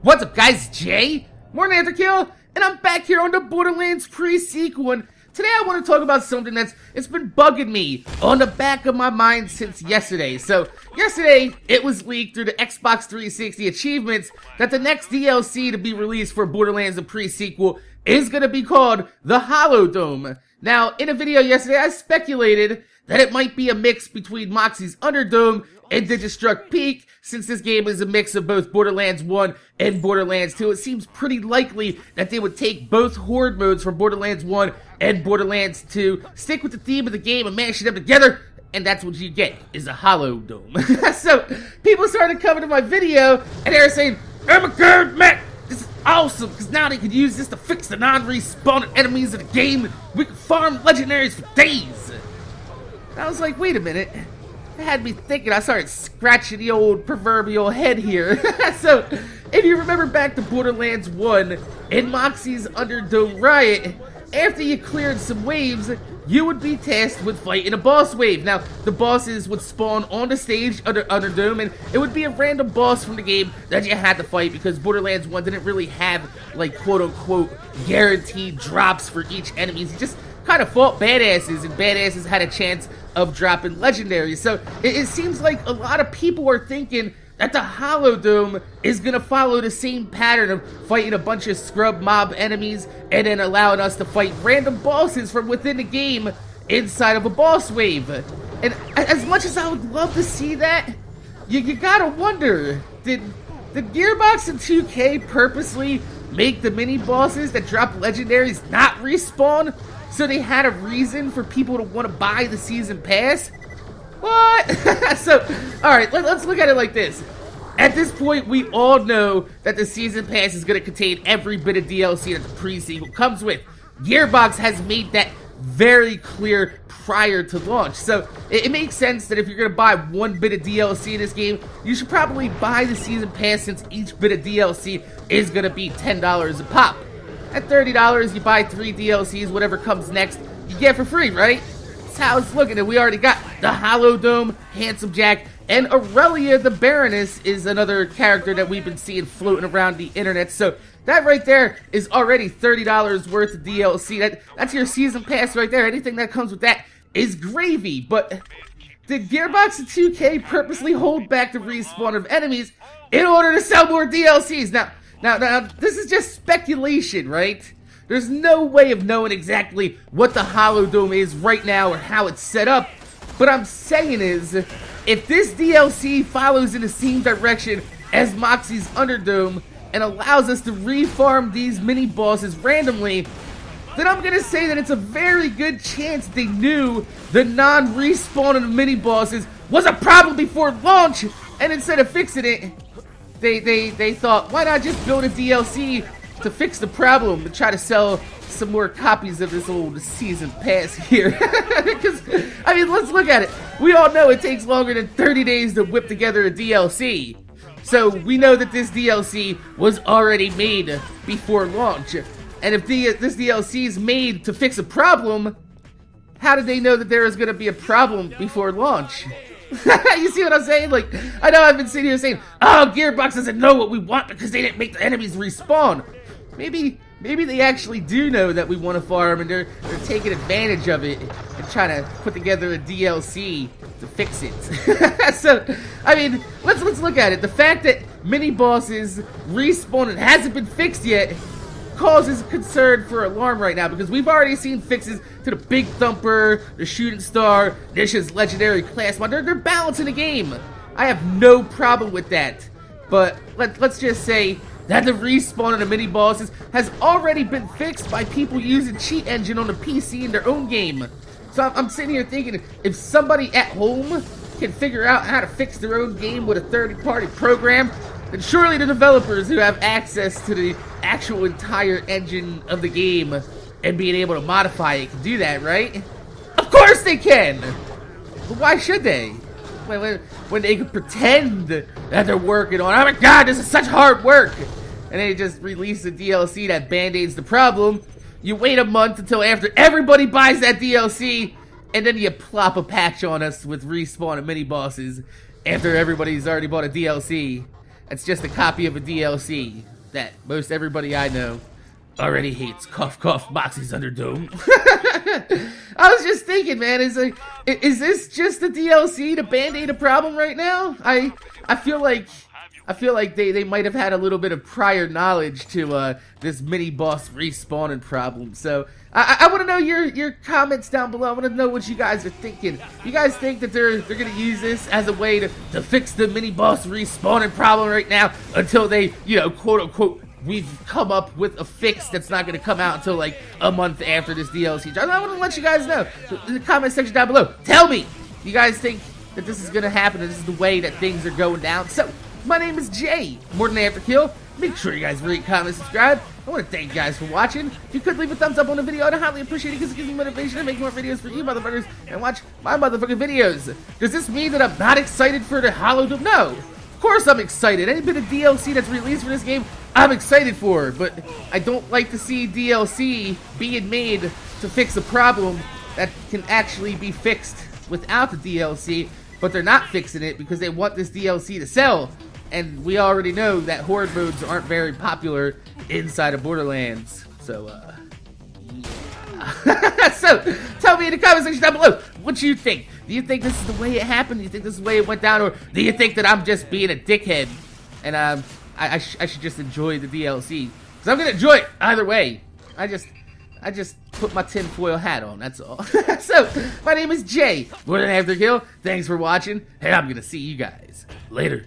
What's up, guys? Jay, MorninAfterKill, and I'm back here on the Borderlands pre-sequel, and today I want to talk about something it's been bugging me on the back of my mind since yesterday. So, yesterday, it was leaked through the Xbox 360 achievements that the next DLC to be released for Borderlands the pre-sequel is going to be called the Holo-Dome. Now, in a video yesterday, I speculated that it might be a mix between Moxxi's Underdome and Digistruct Peak, since this game is a mix of both Borderlands 1 and Borderlands 2. It seems pretty likely that they would take both horde modes from Borderlands 1 and Borderlands 2, stick with the theme of the game and mash them together, and that's what you get, is a Holo-Dome. So, people started coming to my video, and they were saying, "Oh my god, Matt, this is awesome, because now they could use this to fix the non-respawning enemies of the game, and we can farm legendaries for days." And I was like, wait a minute. It had me thinking. I started scratching the old proverbial head here. So, if you remember back to Borderlands 1, in Moxxi's Underdome Riot, after you cleared some waves, you would be tasked with fighting a boss wave. Now, the bosses would spawn on the stage under Underdome, and it would be a random boss from the game that you had to fight, because Borderlands 1 didn't really have, like, quote-unquote, guaranteed drops for each enemy. You just kind of fought badasses, and badasses had a chance of dropping legendaries. So it seems like a lot of people are thinking that the Holo-Dome is going to follow the same pattern of fighting a bunch of scrub mob enemies and then allowing us to fight random bosses from within the game inside of a boss wave. And as much as I would love to see that, you gotta wonder, did Gearbox and 2K purposely make the mini bosses that drop legendaries not respawn, so they had a reason for people to want to buy the season pass? What? So, alright, let's look at it like this. At this point, we all know that the season pass is going to contain every bit of DLC that the pre-sequel comes with. Gearbox has made that very clear prior to launch. So, it makes sense that if you're going to buy one bit of DLC in this game, you should probably buy the season pass, since each bit of DLC is going to be $10 a pop. At $30, you buy 3 DLCs, whatever comes next, you get for free, right? That's how it's looking, and we already got the Holo-Dome, Handsome Jack, and Aurelia the Baroness is another character that we've been seeing floating around the internet. So that right there is already $30 worth of DLC. That's your season pass right there. Anything that comes with that is gravy. But did Gearbox and 2K purposely hold back the respawn of enemies in order to sell more DLCs? Now, this is just speculation, right? There's no way of knowing exactly what the Holo-Dome is right now or how it's set up. But I'm saying is, if this DLC follows in the same direction as Moxxi's Underdome and allows us to refarm these mini-bosses randomly, then I'm going to say that it's a very good chance they knew the non-respawning of mini-bosses was a problem before launch, and instead of fixing it, they thought, why not just build a DLC to fix the problem and try to sell some more copies of this old season pass here? Because, I mean, let's look at it. We all know it takes longer than 30 days to whip together a DLC. So, we know that this DLC was already made before launch. And if this DLC is made to fix a problem, how did they know that there was going to be a problem before launch? You see what I'm saying? Like, I know I've been sitting here saying, oh, Gearbox doesn't know what we want because they didn't make the enemies respawn. Maybe they actually do know that we want to farm, and they're taking advantage of it and trying to put together a DLC to fix it. So, I mean, let's look at it. The fact that mini bosses respawn and hasn't been fixed yet causes concern for alarm right now, because we've already seen fixes to the Big Thumper, the Shooting Star, Nish's legendary class mod. They're balancing the game. I have no problem with that. But let's just say that the respawn of the mini bosses has already been fixed by people using Cheat Engine on the PC in their own game. So I'm sitting here thinking, if somebody at home can figure out how to fix their own game with a third-party program, then surely the developers who have access to the actual entire engine of the game and being able to modify it can do that, right? Of course they can! But why should they? When they can pretend that they're working on, oh my god, this is such hard work! And they just release a DLC that band-aids the problem. You wait a month until after everybody buys that DLC, and then you plop a patch on us with respawn and mini-bosses after everybody's already bought a DLC. It's just a copy of a DLC that most everybody I know already hates. Cough, cough, Moxie's Underdome. I was just thinking, man, is this just a DLC to band-aid a problem right now? I feel like they might have had a little bit of prior knowledge to this mini-boss respawning problem. So I want to know your comments down below. I want to know what you guys are thinking. You guys think that they're gonna use this as a way to fix the mini-boss respawning problem right now until they, you know, quote-unquote, we've come up with a fix that's not going to come out until like a month after this DLC. I want to let you guys know in the comment section down below. Tell me, you guys think that this is going to happen, and this is the way that things are going down. So, my name is Jay, MorninAfterKill. Make sure you guys rate, comment, subscribe. I want to thank you guys for watching. If you could leave a thumbs up on the video, I'd highly appreciate it because it gives me motivation to make more videos for you motherfuckers and watch my motherfucking videos. Does this mean that I'm not excited for the Holo-Dome? No. Of course I'm excited. Any bit of DLC that's released for this game, I'm excited for, but I don't like to see DLC being made to fix a problem that can actually be fixed without the DLC, but they're not fixing it because they want this DLC to sell, and we already know that horde modes aren't very popular inside of Borderlands, so, yeah. So, tell me in the comment section down below what you think. Do you think this is the way it happened? Do you think this is the way it went down? Or do you think that I'm just being a dickhead? And I should just enjoy the DLC. Because I'm going to enjoy it either way. I just put my tinfoil hat on, that's all. So, my name is Jay, MorninAfterKill. Thanks for watching. And I'm going to see you guys later.